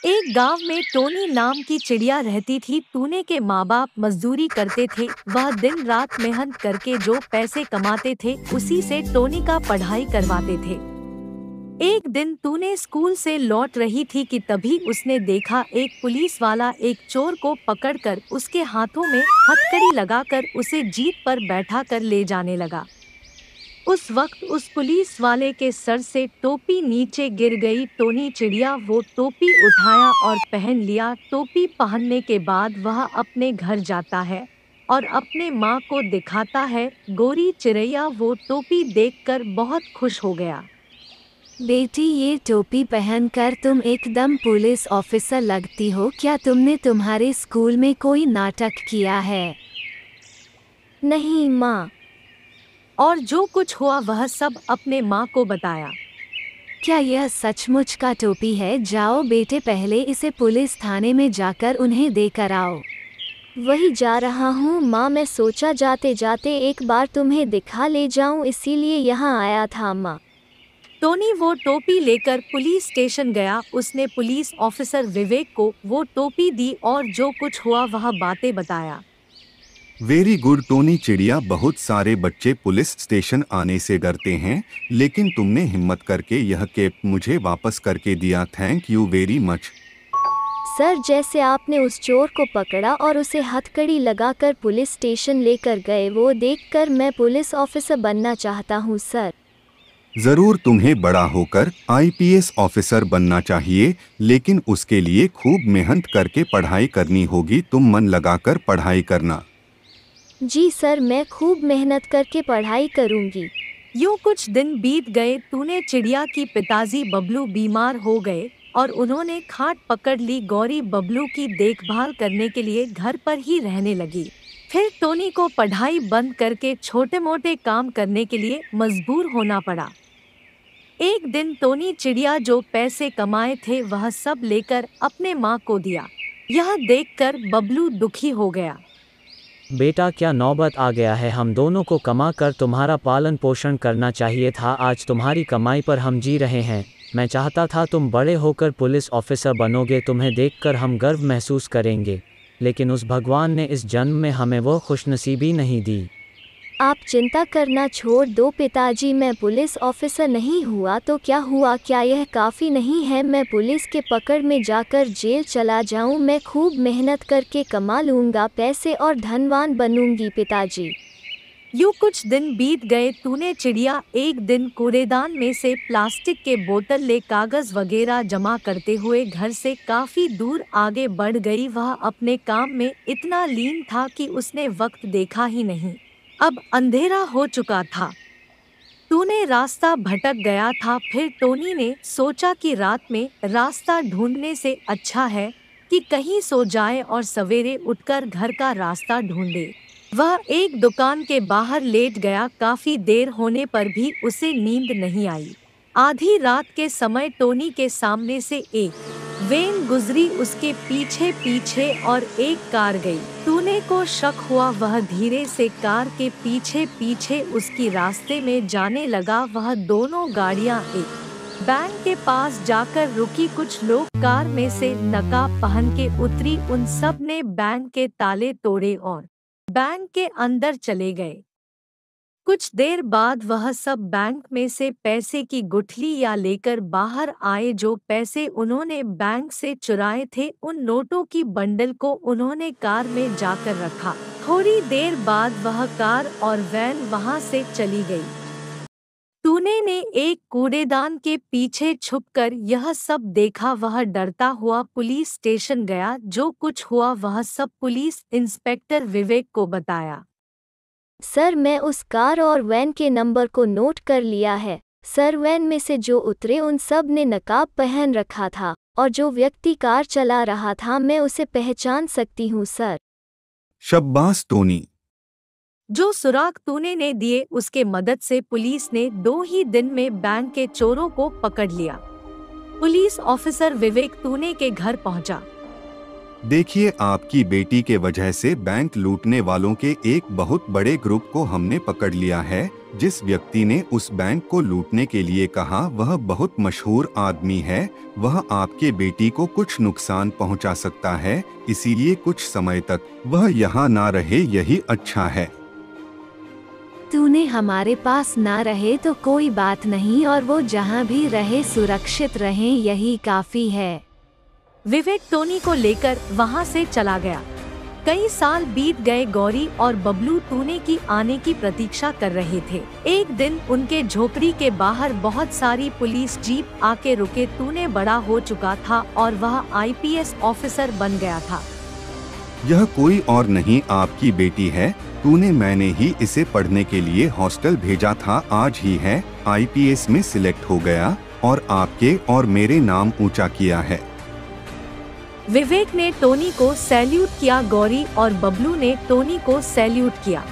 एक गांव में टोनी नाम की चिड़िया रहती थी। टूने के माँ बाप मजदूरी करते थे। वह दिन रात मेहनत करके जो पैसे कमाते थे उसी से टोनी का पढ़ाई करवाते थे। एक दिन टूने स्कूल से लौट रही थी कि तभी उसने देखा एक पुलिस वाला एक चोर को पकड़कर उसके हाथों में हथकड़ी लगाकर उसे जीप पर बैठा कर ले जाने लगा। उस वक्त उस पुलिस वाले के सर से टोपी नीचे गिर गई। टोनी चिड़िया वो टोपी उठाया और पहन लिया। टोपी पहनने के बाद वह अपने घर जाता है और अपने माँ को दिखाता है। गोरी चिड़ैया वो टोपी देखकर बहुत खुश हो गया। बेटी, ये टोपी पहनकर तुम एकदम पुलिस ऑफिसर लगती हो। क्या तुमने तुम्हारे स्कूल में कोई नाटक किया है? नहीं माँ। और जो कुछ हुआ वह सब अपने माँ को बताया। क्या यह सचमुच का टोपी है? जाओ बेटे, पहले इसे पुलिस थाने में जाकर उन्हें देकर आओ। वही जा रहा हूँ माँ। मैं सोचा जाते जाते एक बार तुम्हें दिखा ले जाऊँ, इसीलिए यहाँ आया था माँ। टोनी वो टोपी लेकर पुलिस स्टेशन गया। उसने पुलिस ऑफिसर विवेक को वो टोपी दी और जो कुछ हुआ वह बातें बताया। वेरी गुड टोनी चिड़िया, बहुत सारे बच्चे पुलिस स्टेशन आने से डरते हैं, लेकिन तुमने हिम्मत करके यह कैप मुझे वापस करके दिया। Thank you very much. Sir, जैसे आपने उस चोर को पकड़ा और उसे हथकड़ी लगाकर पुलिस स्टेशन लेकर गए, वो देखकर मैं पुलिस ऑफिसर बनना चाहता हूँ सर। जरूर, तुम्हें बड़ा होकर आईपीएस ऑफिसर बनना चाहिए, लेकिन उसके लिए खूब मेहनत करके पढ़ाई करनी होगी। तुम मन लगाकर पढ़ाई करना। जी सर, मैं खूब मेहनत करके पढ़ाई करूँगी। यूँ कुछ दिन बीत गए। टूने चिड़िया की पिताजी बबलू बीमार हो गए और उन्होंने खाट पकड़ ली। गौरी बबलू की देखभाल करने के लिए घर पर ही रहने लगी। फिर टोनी को पढ़ाई बंद करके छोटे मोटे काम करने के लिए मजबूर होना पड़ा। एक दिन टोनी चिड़िया जो पैसे कमाए थे वह सब लेकर अपने माँ को दिया। यह देखकर बबलू दुखी हो गया। बेटा, क्या नौबत आ गया है? हम दोनों को कमा कर तुम्हारा पालन पोषण करना चाहिए था। आज तुम्हारी कमाई पर हम जी रहे हैं। मैं चाहता था तुम बड़े होकर पुलिस ऑफिसर बनोगे। तुम्हें देखकर हम गर्व महसूस करेंगे, लेकिन उस भगवान ने इस जन्म में हमें वो खुशनसीबी नहीं दी। आप चिंता करना छोड़ दो पिताजी। मैं पुलिस ऑफिसर नहीं हुआ तो क्या हुआ? क्या यह काफ़ी नहीं है? मैं पुलिस के पकड़ में जाकर जेल चला जाऊं। मैं खूब मेहनत करके कमा लूँगा पैसे और धनवान बनूंगी पिताजी। यूँ कुछ दिन बीत गए। टूने चिड़िया एक दिन कूड़ेदान में से प्लास्टिक के बोतल ले कागज वगैरह जमा करते हुए घर से काफ़ी दूर आगे बढ़ गई। वह अपने काम में इतना लीन था कि उसने वक्त देखा ही नहीं। अब अंधेरा हो चुका था। टूने रास्ता भटक गया था। फिर टोनी ने सोचा कि रात में रास्ता ढूंढने से अच्छा है कि कहीं सो जाए और सवेरे उठकर घर का रास्ता ढूंढे। वह एक दुकान के बाहर लेट गया। काफी देर होने पर भी उसे नींद नहीं आई। आधी रात के समय टोनी के सामने से एक वैन गुजरी। उसके पीछे पीछे और एक कार गई। टूने को शक हुआ। वह धीरे से कार के पीछे पीछे उसकी रास्ते में जाने लगा। वह दोनों गाड़ियां एक बैंक के पास जाकर रुकी। कुछ लोग कार में से नकाब पहन के उतरी। उन सब ने बैंक के ताले तोड़े और बैंक के अंदर चले गए। कुछ देर बाद वह सब बैंक में से पैसे की गुठली या लेकर बाहर आए। जो पैसे उन्होंने बैंक से चुराए थे उन नोटों की बंडल को उन्होंने कार में जाकर रखा। थोड़ी देर बाद वह कार और वैन वहां से चली गई। टूने ने एक कूड़ेदान के पीछे छुपकर यह सब देखा। वह डरता हुआ पुलिस स्टेशन गया। जो कुछ हुआ वह सब पुलिस इंस्पेक्टर विवेक को बताया। सर, मैं उस कार और वैन के नंबर को नोट कर लिया है। सर, वैन में से जो उतरे उन सब ने नकाब पहन रखा था और जो व्यक्ति कार चला रहा था मैं उसे पहचान सकती हूँ सर। शाबाश टोनी। जो सुराग टूने ने दिए उसके मदद से पुलिस ने 2 ही दिन में बैंक के चोरों को पकड़ लिया। पुलिस ऑफिसर विवेक टूने के घर पहुंचा। देखिए, आपकी बेटी के वजह से बैंक लूटने वालों के एक बहुत बड़े ग्रुप को हमने पकड़ लिया है। जिस व्यक्ति ने उस बैंक को लूटने के लिए कहा वह बहुत मशहूर आदमी है। वह आपके बेटी को कुछ नुकसान पहुंचा सकता है, इसीलिए कुछ समय तक वह यहाँ ना रहे, यही अच्छा है। तूने हमारे पास ना रहे तो कोई बात नहीं, और वो जहाँ भी रहे सुरक्षित रहें, यही काफी है। विवेक टोनी को लेकर वहाँ से चला गया। कई साल बीत गए। गौरी और बबलू टूने की आने की प्रतीक्षा कर रहे थे। एक दिन उनके झोपड़ी के बाहर बहुत सारी पुलिस जीप आके रुके। टूने बड़ा हो चुका था और वह आईपीएस ऑफिसर बन गया था। यह कोई और नहीं, आपकी बेटी है। टूने, मैंने ही इसे पढ़ने के लिए हॉस्टल भेजा था, आज ही है आईपीएस में सिलेक्ट हो गया और आपके और मेरे नाम ऊंचा किया है। विवेक ने टोनी को सैल्यूट किया। गौरी और बबलू ने टोनी को सैल्यूट किया।